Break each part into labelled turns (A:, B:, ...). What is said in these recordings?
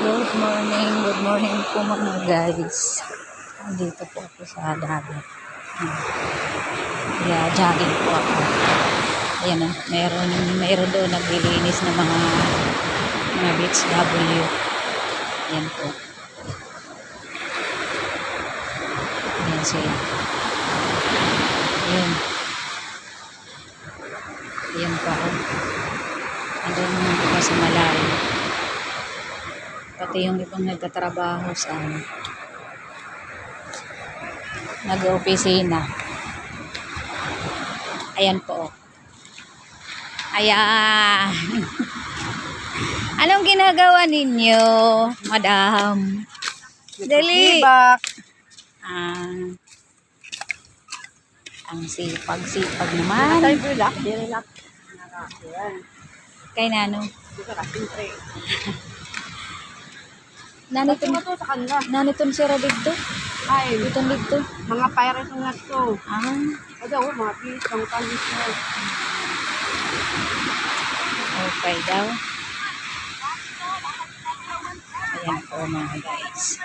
A: Good morning po mga guys. Dito po ako sa dagat. Yeah, jogging po ako. Ayan o, mayroon doon naglilinis ng mga beach W. Ayan po. Ayan sila. Ayan. Ayan pa ako. Andun naman po sa malayo. Pati yung ibang nagtatrabaho sa nag-opisina. Ayan po. Ayan. Anong ginagawa ninyo, madam? Dali. Ang sipag-sipag naman.
B: Relax.
A: Kay Nano. Naniton si Rabigdo.
B: Ay,
A: Itong dito.
B: mga pirates nga to.
A: Ah,
B: Mga fish, mga talis na.
A: okay daw. Ayan po mga guys.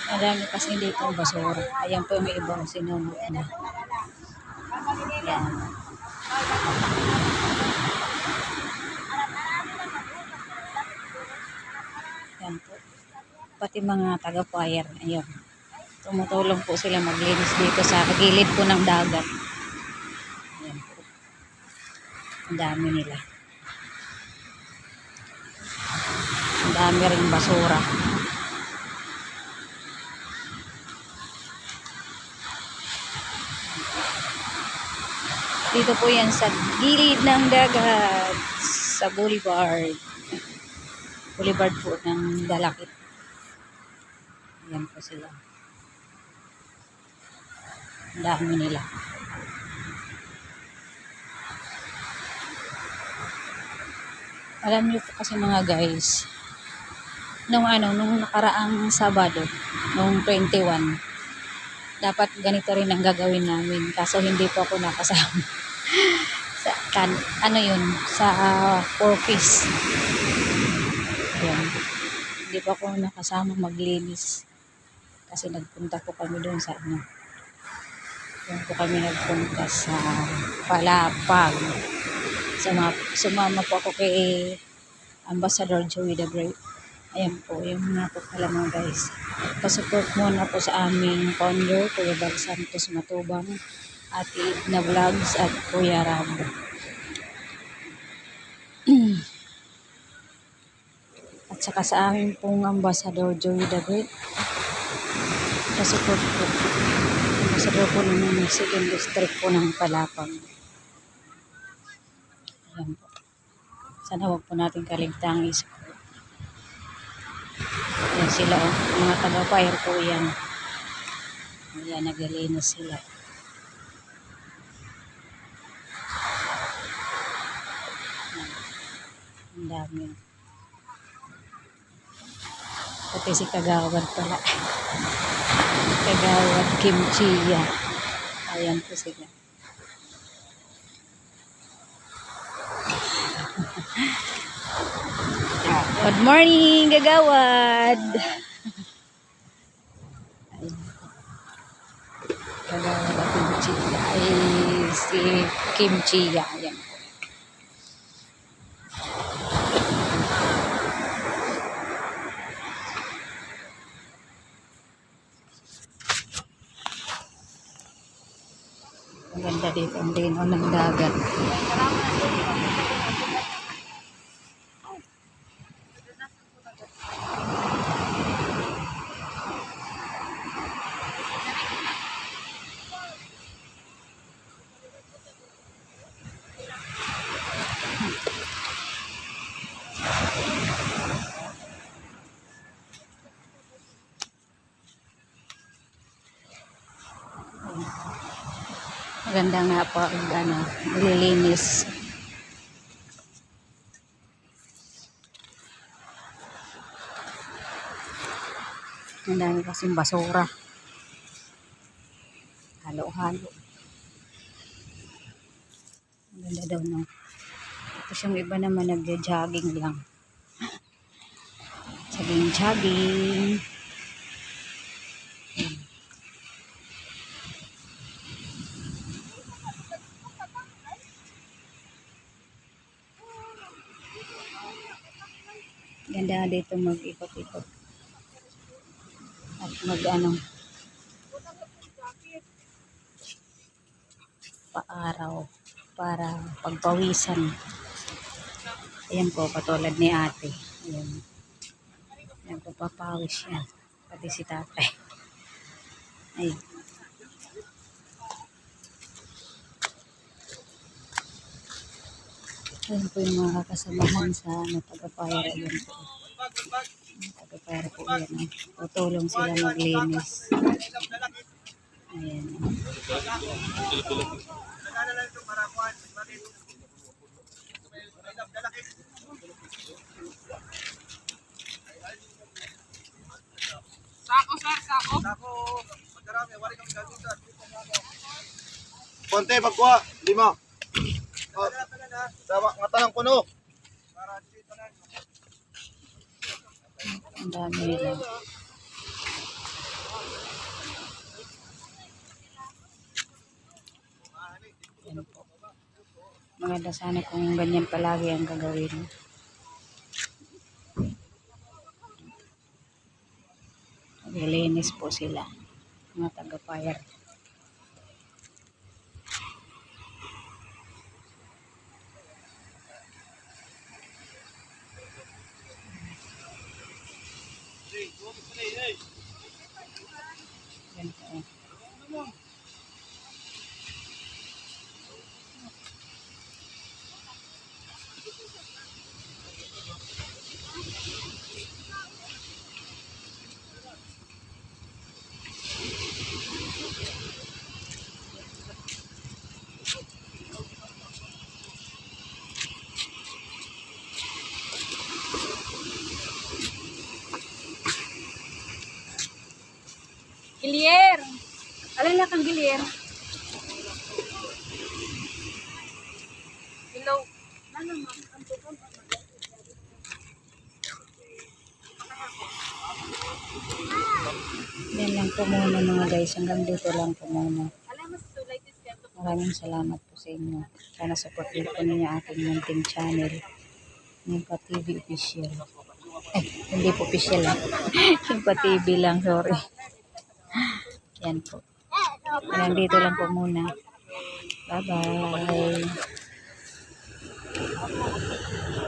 A: Marami kasi dito ang basura. Ayan po may ibang sinunod na. Ayan. Ayan po. Pati mga taga-fire. Ayan. Tumutulong po sila maglinis dito sa gilid po ng dagat. Ayan po. Ang dami nila. Ang dami rin basura. Dito po yan sa gilid ng dagat. Sa boulevard. Boulevard po ng Dalakit. Ayan po sila. Ang dami nila. Alam niyo po kasi mga guys, nung nakaraang Sabado, nung 21, dapat ganito rin ang gagawin namin. Kaso hindi po ako nakasama. sa Porkies. Ayan. Hindi po ako nakasama maglinis. Kasi nagpunta po kami doon sa Doon po kami nagpunta sa Palapag. Sumama po ako kay Ambassador Joey the Great. Ayan po, yung mga po pala mga guys. Pasupport muna po sa aming founder, Kuya Bal Santos Matubang, Ate Edna Vlogs at Kuya Rab. At saka sa aming pong Ambassador Joey the Great. Pasupport po. Ambassador po ng second district po ng Palapag. Ayan po. Sana huwag po natin kaligtang i-support. Ayan sila o. Mga taga-fire po yan. Ayan, naglilinis sila. Ang dami. Pati si Kagawad pala. Kagawad Kimchiya. Ayan po sila. Good morning, Kagawad. Kagawad at Kimchiya. Ay, si Kimchiya. Ayan. Ang ganda dito ang linaw ng dagat. Maganda nga po ang nililinis. Ang dami kasing basura. Halo-halo. Ang ganda daw, no? Tapos yung iba naman nagja-jogging lang. Jogging. Ganda dito mag-ikot-ikot. At paaraw para pagpawisan. Ayan po, katulad ni ate. Ayan. Nagpapawis siya. Pati si tatay. Ayan. Ayan po yung mga kasamahan sa taga-fire. Ayan po. Taga-fire po yan. Tutulong sila maglinis. Ayan.
B: Sako, sir, sako.
C: Konti, pagkuha. 5. Oh, sama, mata ng puno.
A: Ang dami nila. Ayan po. Maganda sana kung ganyan palagi ang gagawin. Naglilinis po sila. Mga taga-fire. Yan po. Gilier! Alin na kang gilier?
B: Hello.
A: Yan lang po muna mga guys. Hanggang dito lang po muna.
B: Alam mo, so like this, kaya
A: Maraming salamat po sa inyo. Sana support din po ninyo aking munting channel. Nimpa TV official. Ay, hindi po official lang. Nimpa TV lang, sorry. Yan po. Hanggang dito lang po muna. Bye-bye.